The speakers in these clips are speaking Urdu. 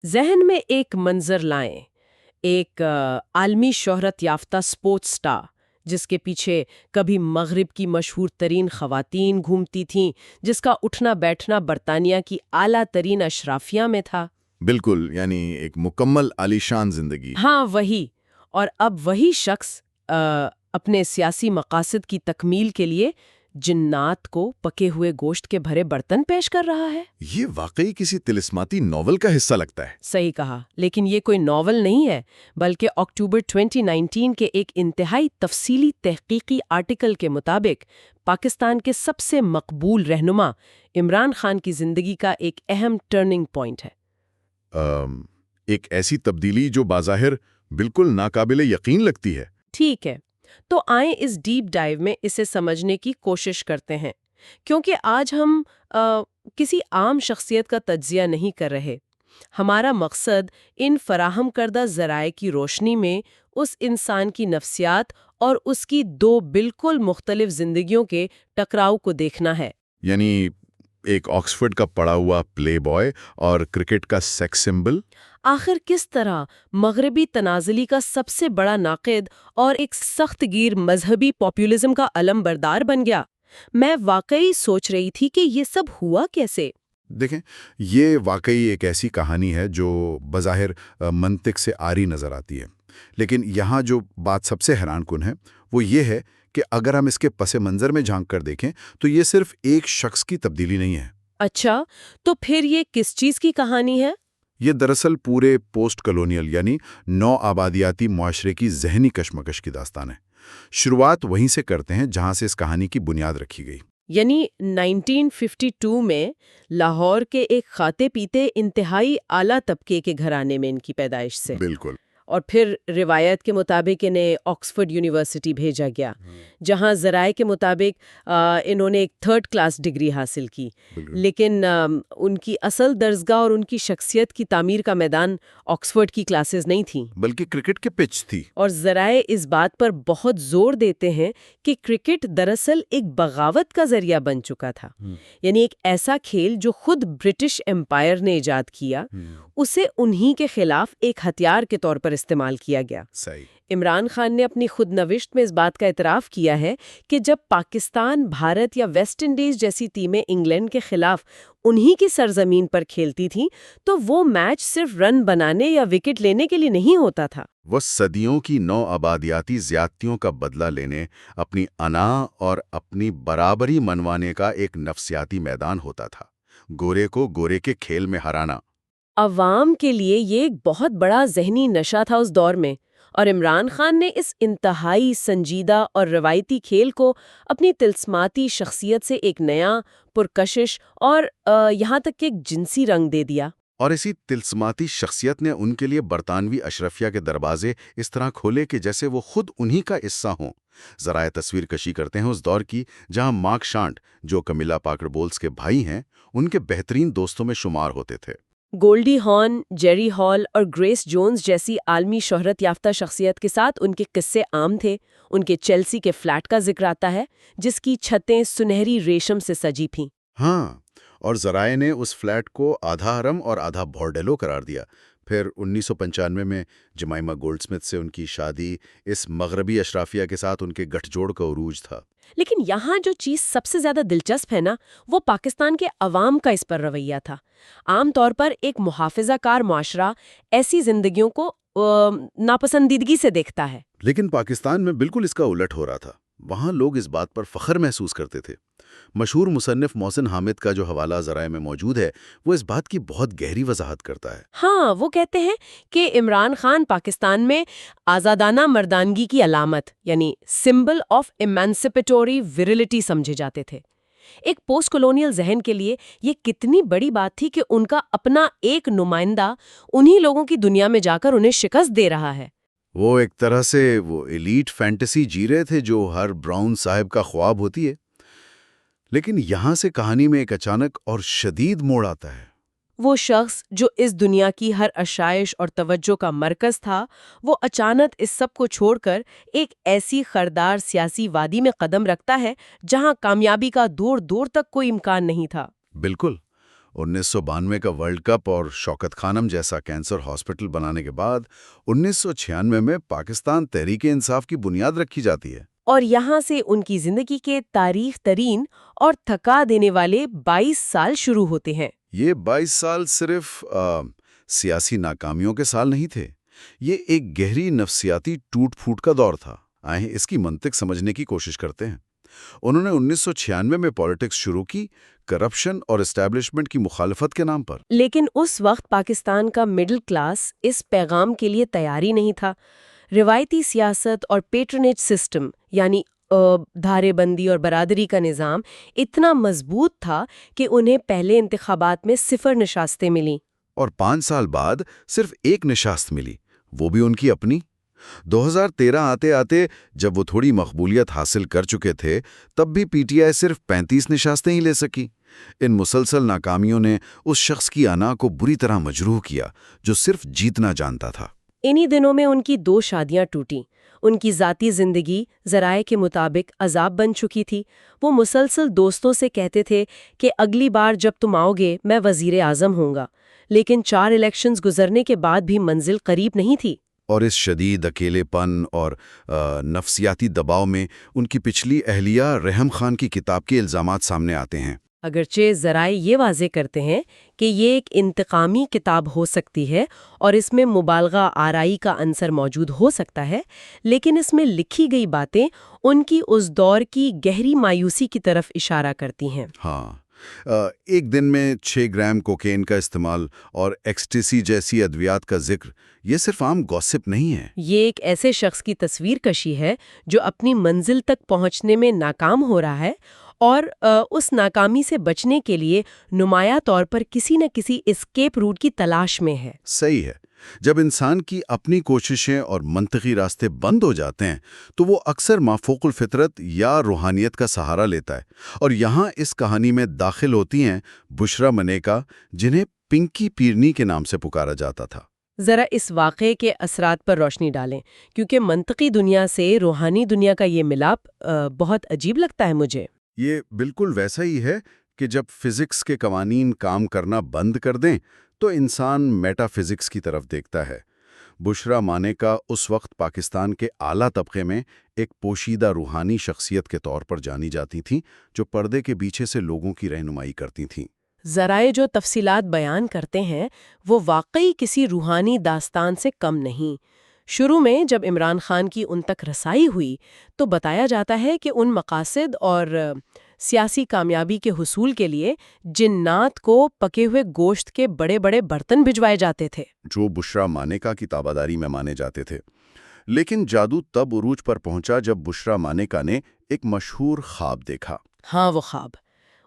ذہن میں ایک منظر لائیں، ایک عالمی شہرت یافتہ سپورٹس سٹار جس کے پیچھے کبھی مغرب کی مشہور ترین خواتین گھومتی تھیں، جس کا اٹھنا بیٹھنا برطانیہ کی اعلیٰ ترین اشرافیہ میں تھا۔ بالکل، یعنی ایک مکمل عالیشان زندگی۔ ہاں وہی، اور اب وہی شخص اپنے سیاسی مقاصد کی تکمیل کے لیے جنات کو پکے ہوئے گوشت کے بھرے برتن پیش کر رہا ہے۔ یہ واقعی کسی طلسماتی ناول کا حصہ لگتا ہے۔ صحیح کہا، لیکن یہ کوئی ناول نہیں ہے، بلکہ اکتوبر 2019 کے ایک انتہائی تفصیلی تحقیقی آرٹیکل کے مطابق پاکستان کے سب سے مقبول رہنما عمران خان کی زندگی کا ایک اہم ٹرننگ پوائنٹ ہے۔ ایک ایسی تبدیلی جو بظاہر بالکل ناقابل یقین لگتی ہے۔ ٹھیک ہے، تو آئیں اس ڈیپ ڈائیو میں اسے سمجھنے کی کوشش کرتے ہیں، کیونکہ آج ہم کسی عام شخصیت کا تجزیہ نہیں کر رہے۔ ہمارا مقصد ان فراہم کردہ ذرائع کی روشنی میں اس انسان کی نفسیات اور اس کی دو بالکل مختلف زندگیوں کے ٹکراؤ کو دیکھنا ہے۔ یعنی ایک آکسفورڈ کا پڑھا ہوا پلے بوائے اور کرکٹ کا سیکس سمبل آخر کس طرح مغربی تنازلی کا سب سے بڑا ناقد اور ایک سخت گیر مذہبی پاپولزم کا علم بردار بن گیا۔ میں واقعی سوچ رہی تھی کہ یہ سب ہوا کیسے؟ دیکھیں، یہ واقعی ایک ایسی کہانی ہے جو بظاہر منطق سے عاری نظر آتی ہے، لیکن یہاں جو بات سب سے حیران کن ہے وہ یہ ہے کہ اگر ہم اس کے پس منظر میں جھانک کر دیکھیں تو یہ صرف ایک شخص کی تبدیلی نہیں ہے۔ اچھا، تو پھر یہ کس چیز کی کہانی ہے؟ یہ دراصل پورے پوسٹ کلونیل یعنی نو آبادیاتی معاشرے کی ذہنی کشمکش کی داستان ہے۔ شروعات وہیں سے کرتے ہیں جہاں سے اس کہانی کی بنیاد رکھی گئی۔ یعنی 1952 میں لاہور کے ایک کھاتے پیتے انتہائی اعلیٰ طبقے کے گھرانے میں ان کی پیدائش سے، بالکل، اور پھر روایت کے مطابق انہیں آکسفورڈ یونیورسٹی بھیجا گیا، جہاں ذرائع کے مطابق انہوں نے ایک 3rd کلاس ڈگری حاصل کی، لیکن ان کی اصل درسگاہ اور ان کی شخصیت کی تعمیر کا میدان آکسفورڈ کی کلاسز نہیں تھیں، بلکہ کرکٹ کے پچ تھی۔ اور ذرائع اس بات پر بہت زور دیتے ہیں کہ کرکٹ دراصل ایک بغاوت کا ذریعہ بن چکا تھا، یعنی ایک ایسا کھیل جو خود برٹش امپائر نے ایجاد کیا، اسے انہی کے خلاف ایک ہتھیار کے طور پر استعمال کیا گیا۔ صحیح۔ عمران خان نے اپنی خود نوشت میں اس بات کا اعتراف کیا ہے کہ جب پاکستان، بھارت یا ویسٹ انڈیز جیسی ٹیمیں انگلینڈ کے خلاف انہی کی سرزمین پر کھیلتی تھیں تو وہ میچ صرف رن بنانے یا وکٹ لینے کے لیے نہیں ہوتا تھا۔ وہ صدیوں کی نو آبادیاتی زیادتیوں کا بدلہ لینے، اپنی انا اور اپنی برابری منوانے کا ایک نفسیاتی میدان ہوتا تھا۔ گورے کو گورے کے کھیل میں ہرانا عوام کے لیے یہ ایک بہت بڑا ذہنی نشہ تھا اس دور میں، اور عمران خان نے اس انتہائی سنجیدہ اور روایتی کھیل کو اپنی طلسماتی شخصیت سے ایک نیا، پرکشش اور یہاں تک کہ ایک جنسی رنگ دے دیا۔ اور اسی طلسماتی شخصیت نے ان کے لیے برطانوی اشرفیہ کے دروازے اس طرح کھولے کہ جیسے وہ خود انہی کا حصہ ہوں۔ ذرائع تصویر کشی کرتے ہیں اس دور کی جہاں مارک شانٹ، جو کمیلا پارکر بولز کے بھائی ہیں، ان کے بہترین دوستوں میں شمار ہوتے تھے۔ گولڈی ہارن، جیری ہال اور گریس جونز جیسی عالمی شہرت یافتہ شخصیت کے ساتھ ان کے قصے عام تھے۔ ان کے چیلسی کے فلیٹ کا ذکر آتا ہے جس کی چھتیں سنہری ریشم سے سجی تھیں۔ ہاں، اور ذرائع نے اس فلیٹ کو آدھا حرم اور آدھا بورڈیلو قرار دیا۔ پھر 1995 میں جمائما گولڈ سمتھ سے ان کی شادی اس مغربی اشرافیہ کے ساتھ ان کے گٹھ جوڑ کا عروج تھا۔ لیکن یہاں جو چیز سب سے زیادہ دلچسپ ہے نا، وہ پاکستان کے عوام کا اس پر رویہ تھا۔ عام طور پر ایک محافظہ کار معاشرہ ایسی زندگیوں کو ناپسندیدگی سے دیکھتا ہے، لیکن پاکستان میں بالکل اس کا الٹ ہو رہا تھا۔ وہاں لوگ اس بات پر فخر محسوس کرتے تھے۔ مشہور مصنف محسن حامد کا جو حوالہ ذرائع میں موجود ہے وہ اس بات کی بہت گہری وضاحت کرتا ہے۔ ہاں، وہ کہتے ہیں کہ عمران خان پاکستان میں آزادانہ مردانگی کی علامت، یعنی سمبل آف ایمانسپیٹوری ویرلٹی سمجھے جاتے تھے۔ ایک پوسٹ کولونیل ذہن کے لیے یہ کتنی بڑی بات تھی کہ ان کا اپنا ایک نمائندہ انہی لوگوں کی دنیا میں جا کر انہیں شکست دے رہا ہے۔ وہ ایک طرح سے وہ ایلیٹ فینٹیسی جی رہے تھے جو ہر براؤن صاحب کا خواب ہوتی ہے۔ لیکن یہاں سے کہانی میں ایک اچانک اور شدید موڑ آتا ہے۔ وہ شخص جو اس دنیا کی ہر اشائش اور توجہ کا مرکز تھا، وہ اچانک اس سب کو چھوڑ کر ایک ایسی خردار سیاسی وادی میں قدم رکھتا ہے جہاں کامیابی کا دور دور تک کوئی امکان نہیں تھا۔ بالکل، 1992 کا ورلڈ کپ اور شوکت خانم جیسا کینسر ہاسپٹل بنانے کے بعد 1996 میں پاکستان تحریک انصاف کی بنیاد رکھی جاتی ہے۔ اور یہاں سے ان کی زندگی کے تاریخ ترین اور تھکا دینے والے 22 سال شروع ہوتے ہیں۔ یہ 22 سال صرف سیاسی ناکامیوں کے سال نہیں تھے، یہ ایک گہری نفسیاتی ٹوٹ پھوٹ کا دور تھا۔ آئیں اس کی منطق سمجھنے کی کوشش کرتے ہیں۔ انہوں نے 1996 میں پالیٹکس شروع کی، کرپشن اور اسٹیبلشمنٹ کی مخالفت کے نام پر۔ لیکن اس وقت پاکستان کا مڈل کلاس اس پیغام کے لیے تیاری نہیں تھا۔ روایتی سیاست اور پیٹرنیج سسٹم یعنی دھارے بندی اور برادری کا نظام اتنا مضبوط تھا کہ انہیں پہلے انتخابات میں 0 نشستیں ملیں۔ اور 5 سال بعد صرف 1 نشست ملی، وہ بھی ان کی اپنی۔ 2013 آتے آتے جب وہ تھوڑی مقبولیت حاصل کر چکے تھے، تب بھی پی ٹی آئی صرف 35 نشستیں ہی لے سکی۔ ان مسلسل ناکامیوں نے اس شخص کی انا کو بری طرح مجروح کیا جو صرف جیتنا جانتا تھا۔ انہی دنوں میں ان کی 2 شادیاں ٹوٹیں۔ ان کی ذاتی زندگی ذرائع کے مطابق عذاب بن چکی تھی۔ وہ مسلسل دوستوں سے کہتے تھے کہ اگلی بار جب تم آؤ گے میں وزیر اعظم ہوں گا، لیکن 4 الیکشنز گزرنے کے بعد بھی منزل قریب نہیں تھی۔ اور اس شدید اکیلے پن اور نفسیاتی دباؤ میں ان کی پچھلی اہلیہ رحم خان کی کتاب کے الزامات سامنے آتے ہیں۔ اگرچہ ذرائع یہ واضح کرتے ہیں کہ یہ ایک انتقامی کتاب ہو سکتی ہے اور اس میں مبالغہ آرائی کا عنصر موجود ہو سکتا ہے، لیکن اس میں لکھی گئی باتیں ان کی اس دور کی گہری مایوسی کی طرف اشارہ کرتی ہیں۔ ہاں، ایک دن میں 6 گرام کوکین کا استعمال اور ایکسٹیسی جیسی ادویات کا ذکر یہ صرف عام گوسپ نہیں ہے۔ یہ ایک ایسے شخص کی تصویر کشی ہے جو اپنی منزل تک پہنچنے میں ناکام ہو رہا ہے اور اس ناکامی سے بچنے کے لیے نمایاں طور پر کسی نہ کسی اسکیپ روٹ کی تلاش میں ہے۔ صحیح ہے۔ جب انسان کی اپنی کوششیں اور منطقی راستے بند ہو جاتے ہیں تو وہ اکثر مافوق الفطرت یا روحانیت کا سہارا لیتا ہے، اور یہاں اس کہانی میں داخل ہوتی ہیں بشرا منیکا، جنہیں پنکی پیرنی کے نام سے پکارا جاتا تھا۔ ذرا اس واقعے کے اثرات پر روشنی ڈالیں، کیونکہ منطقی دنیا سے روحانی دنیا کا یہ ملاپ بہت عجیب لگتا ہے مجھے۔ یہ بالکل ویسا ہی ہے کہ جب فزکس کے قوانین کام کرنا بند کر دیں تو انسان میٹا فزکس کی طرف دیکھتا ہے۔ بشرا مانیکا اس وقت پاکستان کے اعلیٰ طبقے میں ایک پوشیدہ روحانی شخصیت کے طور پر جانی جاتی تھیں، جو پردے کے پیچھے سے لوگوں کی رہنمائی کرتی تھیں۔ ذرائع جو تفصیلات بیان کرتے ہیں وہ واقعی کسی روحانی داستان سے کم نہیں۔ شروع میں جب عمران خان کی ان تک رسائی ہوئی تو بتایا جاتا ہے کہ ان مقاصد اور سیاسی کامیابی کے حصول کے لیے جنات کو پکے ہوئے گوشت کے بڑے بڑے برتن بھجوائے جاتے تھے، جو بشرا مانیکا کی تابعداری میں مانے جاتے تھے۔ لیکن جادو تب عروج پر پہنچا جب بشرا مانیکا نے ایک مشہور خواب دیکھا۔ ہاں وہ خواب۔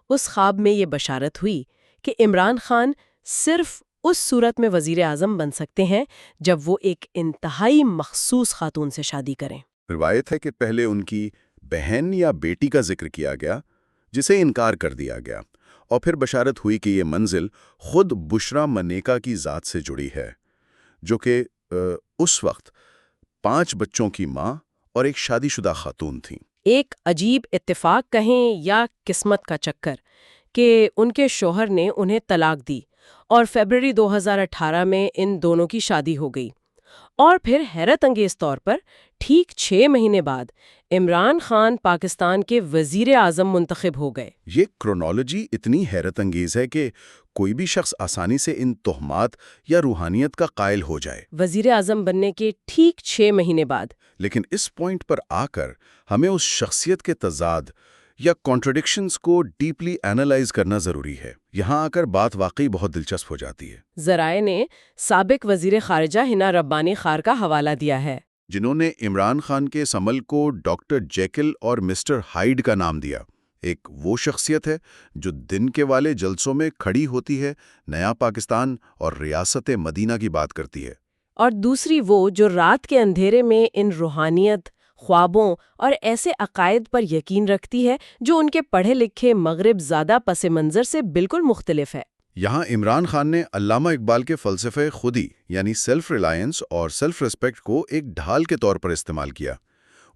اس خواب میں یہ بشارت ہوئی کہ عمران خان صرف اس صورت میں وزیر اعظم بن سکتے ہیں جب وہ ایک انتہائی مخصوص خاتون سے شادی کریں۔ روایت ہے کہ پہلے ان کی بہن یا بیٹی کا ذکر کیا گیا، جسے انکار کر دیا گیا، اور پھر بشارت ہوئی کہ یہ منزل خود بشرا منیکا کی ذات سے جڑی ہے، جو کہ اس وقت 5 بچوں کی ماں اور ایک شادی شدہ خاتون تھیں۔ ایک عجیب اتفاق کہیں یا قسمت کا چکر کہ ان کے شوہر نے انہیں طلاق دی اور فیبروری 2018 میں ان دونوں کی شادی ہو گئی، اور پھر حیرت انگیز طور پر ٹھیک 6 مہینے بعد عمران خان پاکستان کے وزیر اعظم منتخب ہو گئے۔ یہ کرونالوجی اتنی حیرت انگیز ہے کہ کوئی بھی شخص آسانی سے ان تہمات یا روحانیت کا قائل ہو جائے۔ وزیر اعظم بننے کے ٹھیک 6 مہینے بعد۔ لیکن اس پوائنٹ پر آ کر ہمیں اس شخصیت کے تضاد یا کانٹرڈکشنز کو ڈیپلی اینالائز کرنا ضروری ہے۔ یہاں آ کر بات واقعی بہت دلچسپ ہو جاتی ہے۔ ذرائع نے سابق وزیر خارجہ ہنا ربانی خار کا حوالہ دیا ہے، جنہوں نے عمران خان کے اس عمل کو ڈاکٹر جیکل اور مسٹر ہائیڈ کا نام دیا۔ ایک وہ شخصیت ہے جو دن کے والے جلسوں میں کھڑی ہوتی ہے، نیا پاکستان اور ریاست مدینہ کی بات کرتی ہے، اور دوسری وہ جو رات کے اندھیرے میں ان روحانیت، خوابوں اور ایسے عقائد پر یقین رکھتی ہے جو ان کے پڑھے لکھے مغرب زادہ پس منظر سے بالکل مختلف ہے۔ یہاں عمران خان نے علامہ اقبال کے فلسفے خودی یعنی سیلف ریلائنس اور سیلف ریسپیکٹ کو ایک ڈھال کے طور پر استعمال کیا۔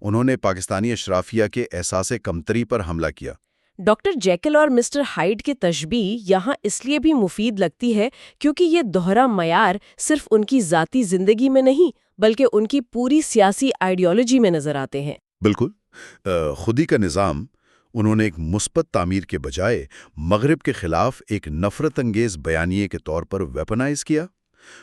انہوں نے پاکستانی اشرافیہ کے احساس کمتری پر حملہ کیا۔ ڈاکٹر جیکل اور مسٹر ہائیڈ کی تشبیہ یہاں اس لیے بھی مفید لگتی ہے کیونکہ یہ دوہرا معیار صرف ان کی ذاتی زندگی میں نہیں بلکہ ان کی پوری سیاسی آئیڈیالوجی میں نظر آتے ہیں۔ بالکل، خودی کا نظام انہوں نے ایک مثبت تعمیر کے بجائے مغرب کے خلاف ایک نفرت انگیز بیانیے کے طور پر ویپنائز کیا۔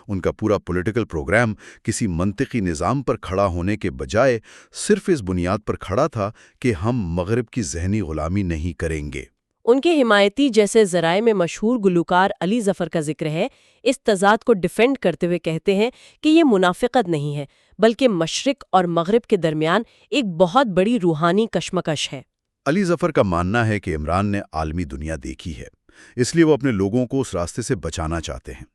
ان کا پورا پولیٹیکل پروگرام کسی منطقی نظام پر کھڑا ہونے کے بجائے صرف اس بنیاد پر کھڑا تھا کہ ہم مغرب کی ذہنی غلامی نہیں کریں گے۔ ان کے حمایتی جیسے ذرائع میں مشہور گلوکار علی ظفر کا ذکر ہے، اس تضاد کو ڈیفینڈ کرتے ہوئے کہتے ہیں کہ یہ منافقت نہیں ہے بلکہ مشرق اور مغرب کے درمیان ایک بہت بڑی روحانی کشمکش ہے۔ علی ظفر کا ماننا ہے کہ عمران نے عالمی دنیا دیکھی ہے، اس لیے وہ اپنے لوگوں کو اس راستے سے بچانا چاہتے ہیں،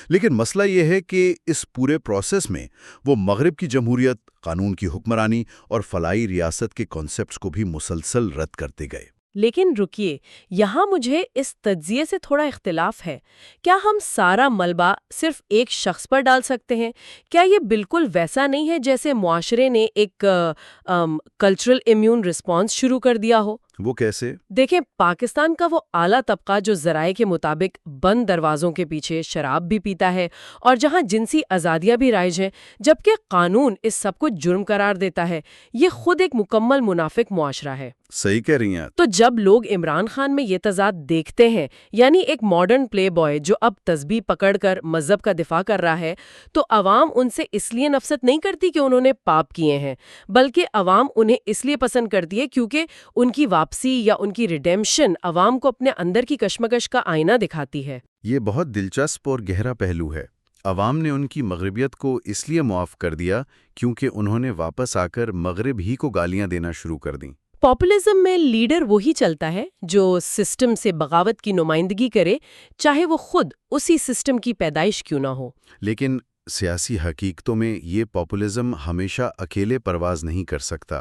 لیکن مسئلہ یہ ہے کہ اس پورے پروسیس میں وہ مغرب کی جمہوریت، قانون کی حکمرانی اور فلاحی ریاست کے کانسیپٹس کو بھی مسلسل رد کرتے گئے۔ لیکن رکیے، یہاں مجھے اس تجزیے سے تھوڑا اختلاف ہے۔ کیا ہم سارا ملبہ صرف ایک شخص پر ڈال سکتے ہیں؟ کیا یہ بالکل ویسا نہیں ہے جیسے معاشرے نے ایک کلچرل امیون رسپانس شروع کر دیا ہو؟ وہ کیسے؟ دیکھیں، پاکستان کا وہ اعلیٰ طبقہ جو ذرائع کے مطابق بند دروازوں کے پیچھے شراب بھی پیتا ہے اور جہاں جنسی آزادیاں بھی رائج ہیں، جبکہ قانون اس سب کو جرم قرار دیتا ہے، یہ خود ایک مکمل منافق معاشرہ ہے۔ صحیح کہہ رہی ہیں۔ تو جب لوگ عمران خان میں یہ تضاد دیکھتے ہیں، یعنی ایک ماڈرن پلے بوائے جو اب تسبیح پکڑ کر مذہب کا دفاع کر رہا ہے، تو عوام ان سے اس لیے نفرت نہیں کرتی کہ انہوں نے پاپ کیے ہیں، بلکہ عوام انہیں اس لیے پسند کرتی ہے کیونکہ ان کی واپسی یا ان کی ریڈیمشن عوام کو اپنے اندر کی کشمکش کا آئینہ دکھاتی ہے۔ یہ بہت دلچسپ اور گہرا پہلو ہے۔ عوام نے ان کی مغربیت کو اس لیے معاف کر دیا کیونکہ انہوں نے واپس آ کر مغرب ہی کو گالیاں دینا شروع کر دیں۔ پاپولزم میں لیڈر وہی چلتا ہے جو سسٹم سے بغاوت کی نمائندگی کرے، چاہے وہ خود اسی سسٹم کی پیدائش کیوں نہ ہو۔ لیکن سیاسی حقیقتوں میں یہ پاپولزم ہمیشہ اکیلے پرواز نہیں کر سکتا،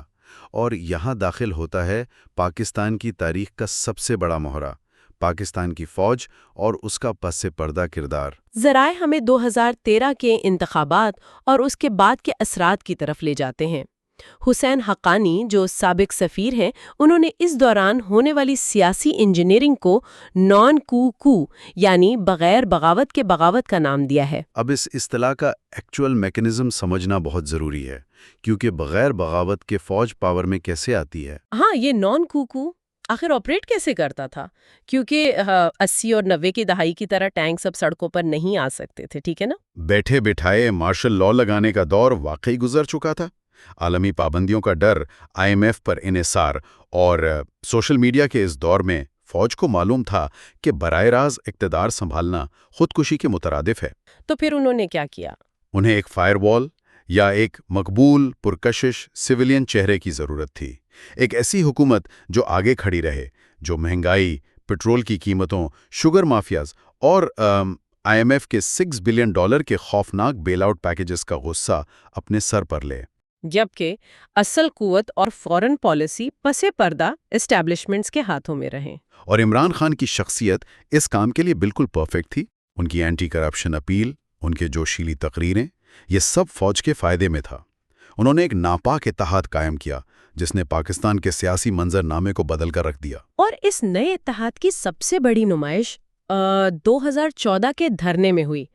اور یہاں داخل ہوتا ہے پاکستان کی تاریخ کا سب سے بڑا مہرہ، پاکستان کی فوج اور اس کا پس پردہ کردار۔ ذرائع ہمیں 2013 کے انتخابات اور اس کے بعد کے اثرات کی طرف لے جاتے ہیں۔ حسین حقانی جو سابق سفیر ہیں، انہوں نے اس دوران ہونے والی سیاسی انجینئرنگ کو نان کو یعنی بغیر بغاوت کے بغاوت کا نام دیا ہے۔ اب اس اصطلاح کا ایکچوئل میکنزم سمجھنا بہت ضروری ہے، کیونکہ بغیر بغاوت کے فوج پاور میں کیسے آتی ہے؟ ہاں، یہ نان کو آخر آپریٹ کیسے کرتا تھا؟ کیونکہ 80 اور 90 کی دہائی کی طرح ٹینک سب سڑکوں پر نہیں آ سکتے تھے، ٹھیک ہے نا؟ بیٹھے بٹھائے مارشل لاء لگانے کا دور واقعی گزر چکا تھا۔ عالمی پابندیوں کا ڈر، IMF پر انحصار اور سوشل میڈیا کے اس دور میں فوج کو معلوم تھا کہ براہ راست اقتدار سنبھالنا خودکشی کے مترادف ہے۔ تو پھر انہوں نے کیا کیا؟ انہیں ایک فائر وال یا ایک مقبول پرکشش سویلین چہرے کی ضرورت تھی، ایک ایسی حکومت جو آگے کھڑی رہے، جو مہنگائی، پٹرول کی قیمتوں، شوگر مافیاز اور IMF کے $6 بلین کے خوفناک بیل آؤٹ پیکیجز کا غصہ اپنے سر پر لے۔ جبکہ اصل قوت اور فورن پالیسی پس پردہ اسٹیبلشمنٹس کے ہاتھوں میں رہیں۔ اور عمران خان کی شخصیت اس کام کے لیے بالکل پرفیکٹ تھی۔ ان کی اینٹی کرپشن اپیل، ان کے جوشیلی تقریریں، یہ سب فوج کے فائدے میں تھا۔ انہوں نے ایک ناپاک اتحاد قائم کیا جس نے پاکستان کے سیاسی منظر نامے کو بدل کر رکھ دیا۔ اور اس نئے اتحاد کی سب سے بڑی نمائش 2014 کے دھرنے میں ہوئی۔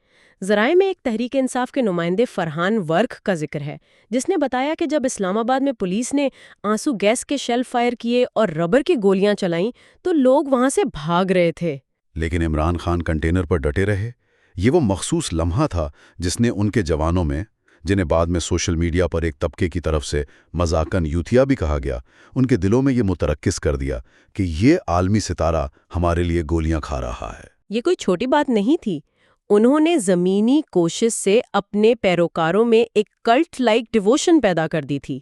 ذرائع میں ایک تحریک انصاف کے نمائندے فرحان ورک کا ذکر ہے، جس نے بتایا کہ جب اسلام آباد میں پولیس نے آنسو گیس کے شیل فائر کیے اور ربر کی گولیاں چلائیں تو لوگ وہاں سے بھاگ رہے تھے۔ لیکن عمران خان کنٹینر پر ڈٹے رہے۔ یہ وہ مخصوص لمحہ تھا جس نے ان کے جوانوں میں، جنہیں بعد میں سوشل میڈیا پر ایک طبقے کی طرف سے مذاقاً یوتھیا بھی کہا گیا، ان کے دلوں میں یہ مترکز کر دیا کہ یہ عالمی ستارہ ہمارے لیے گولیاں کھا رہا ہے۔ یہ کوئی چھوٹی بات نہیں تھی۔ انہوں نے زمینی کوشش سے اپنے پیروکاروں میں ایک کلٹ لائک ڈیووشن پیدا کر دی تھی۔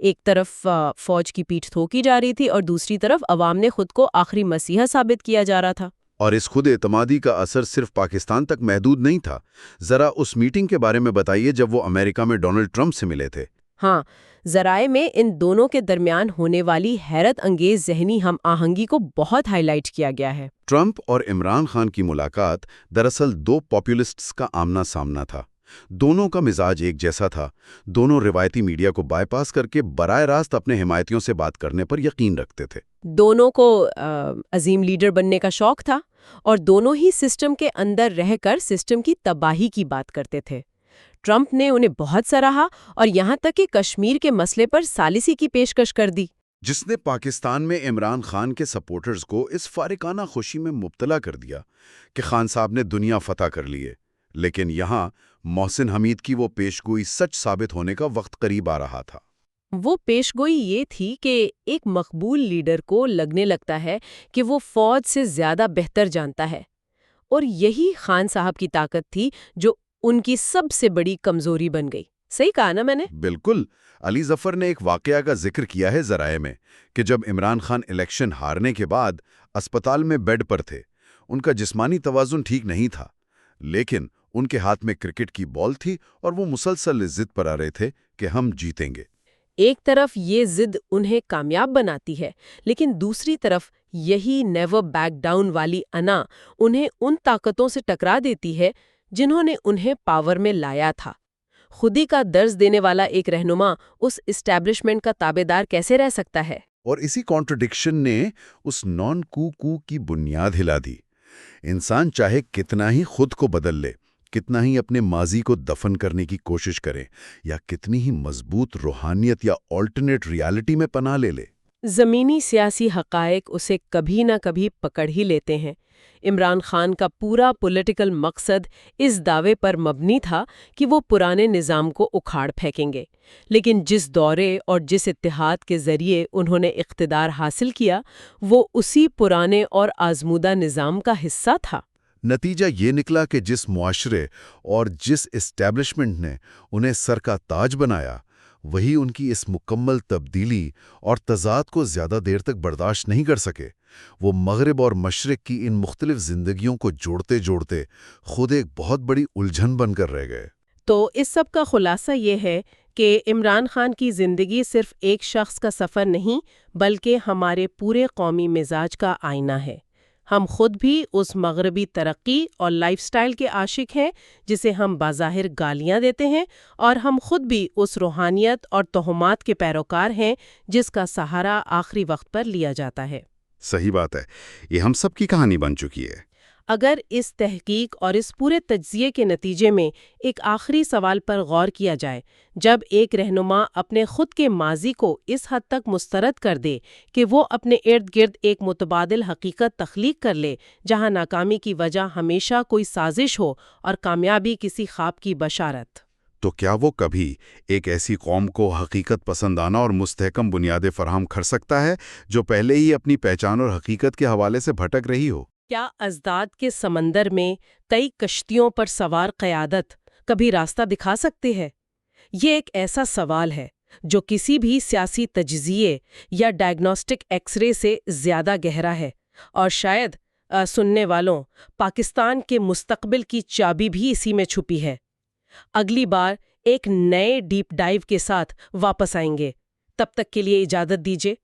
ایک طرف فوج کی پیٹھ تھوکی جا رہی تھی اور دوسری طرف عوام نے خود کو آخری مسیحا ثابت کیا جا رہا تھا۔ اور اس خود اعتمادی کا اثر صرف پاکستان تک محدود نہیں تھا۔ ذرا اس میٹنگ کے بارے میں بتائیے جب وہ امریکہ میں ڈونلڈ ٹرمپ سے ملے تھے۔ ہاں، ذرائع میں ان دونوں کے درمیان ہونے والی حیرت انگیز ذہنی ہم آہنگی کو بہت ہائی لائٹ کیا گیا ہے۔ ٹرمپ اور عمران خان کی ملاقات دراصل دو پاپولسٹس کا آمنا سامنا تھا۔ دونوں کا مزاج ایک جیسا تھا، دونوں روایتی میڈیا کو بائی پاس کر کے براہ راست اپنے حمایتیوں سے بات کرنے پر یقین رکھتے تھے۔ دونوں کو عظیم لیڈر بننے کا شوق تھا اور دونوں ہی سسٹم کے اندر رہ کر سسٹم کی تباہی کی بات کرتے تھے۔ ٹرمپ نے انہیں بہت سراہا اور یہاں تک کہ کشمیر کے مسئلے پر ثالثی کی پیشکش کر دی، جس نے پاکستان میں عمران خان کے سپورٹرز کو اس فارقانہ خوشی میں مبتلا کر دیا کہ خان صاحب نے دنیا فتح کر لیے۔ لیکن یہاں محسن حمید کی وہ پیشگوئی سچ ثابت ہونے کا وقت قریب آ رہا تھا۔ وہ پیشگوئی یہ تھی کہ ایک مقبول لیڈر کو لگنے لگتا ہے کہ وہ فوج سے زیادہ بہتر جانتا ہے، اور یہی خان صاحب کی طاقت تھی جو ان کی سب سے بڑی کمزوری بن گئی۔ صحیح کہا نا میں نے؟ بالکل۔ علی ظفر نے ایک واقعہ کا ذکر کیا ہے ذرائع میں کہ جب عمران خان الیکشن ہارنے کے بعد اسپتال میں بیڈ پر تھے، ان کا جسمانی توازن ٹھیک نہیں تھا، لیکن ان کے ہاتھ میں کرکٹ کی بال تھی اور وہ مسلسل اس ضد پر آ رہے تھے کہ ہم جیتیں گے۔ ایک طرف یہ ضد انہیں کامیاب بناتی ہے، لیکن دوسری طرف یہی نیور بیک ڈاؤن والی انا انہیں ان طاقتوں سے ٹکرا دیتی ہے جنہوں نے انہیں پاور میں لایا تھا۔ خودی کا درس دینے والا ایک رہنما اس اسٹیبلشمنٹ کا تابع دار کیسے رہ سکتا ہے؟ اور اسی کانٹرڈکشن نے اس نان کو کی بنیاد ہلا دی۔ انسان چاہے کتنا ہی خود کو بدل لے، کتنا ہی اپنے ماضی کو دفن کرنے کی کوشش کرے، یا کتنی ہی مضبوط روحانیت یا آلٹرنیٹ ریالٹی میں پناہ لے لے، زمینی سیاسی حقائق اسے کبھی نہ کبھی پکڑ ہی لیتے ہیں۔ عمران خان کا پورا پولیٹیکل مقصد اس دعوے پر مبنی تھا کہ وہ پرانے نظام کو اکھاڑ پھینکیں گے، لیکن جس دورے اور جس اتحاد کے ذریعے انہوں نے اقتدار حاصل کیا، وہ اسی پرانے اور آزمودہ نظام کا حصہ تھا۔ نتیجہ یہ نکلا کہ جس معاشرے اور جس اسٹیبلشمنٹ نے انہیں سر کا تاج بنایا، وہی ان کی اس مکمل تبدیلی اور تضاد کو زیادہ دیر تک برداشت نہیں کر سکے۔ وہ مغرب اور مشرق کی ان مختلف زندگیوں کو جوڑتے جوڑتے خود ایک بہت بڑی الجھن بن کر رہ گئے۔ تو اس سب کا خلاصہ یہ ہے کہ عمران خان کی زندگی صرف ایک شخص کا سفر نہیں، بلکہ ہمارے پورے قومی مزاج کا آئینہ ہے۔ ہم خود بھی اس مغربی ترقی اور لائف سٹائل کے عاشق ہیں جسے ہم بظاہر گالیاں دیتے ہیں، اور ہم خود بھی اس روحانیت اور توہمات کے پیروکار ہیں جس کا سہارا آخری وقت پر لیا جاتا ہے۔ صحیح بات ہے، یہ ہم سب کی کہانی بن چکی ہے۔ اگر اس تحقیق اور اس پورے تجزیے کے نتیجے میں ایک آخری سوال پر غور کیا جائے، جب ایک رہنما اپنے خود کے ماضی کو اس حد تک مسترد کر دے کہ وہ اپنے ارد گرد ایک متبادل حقیقت تخلیق کر لے جہاں ناکامی کی وجہ ہمیشہ کوئی سازش ہو اور کامیابی کسی خواب کی بشارت، تو کیا وہ کبھی ایک ایسی قوم کو حقیقت پسندانہ اور مستحکم بنیادیں فراہم کر سکتا ہے جو پہلے ہی اپنی پہچان اور حقیقت کے حوالے سے بھٹک رہی ہو؟ کیا ازداد کے سمندر میں کئی کشتیوں پر سوار قیادت کبھی راستہ دکھا سکتے ہے؟ یہ ایک ایسا سوال ہے جو کسی بھی سیاسی تجزیے یا ڈائگنوسٹک ایکس رے سے زیادہ گہرا ہے، اور شاید سننے والوں، پاکستان کے مستقبل کی چابی بھی اسی میں چھپی ہے۔ اگلی بار ایک نئے ڈیپ ڈائیو کے ساتھ واپس آئیں گے، تب تک کے لیے اجازت دیجیے۔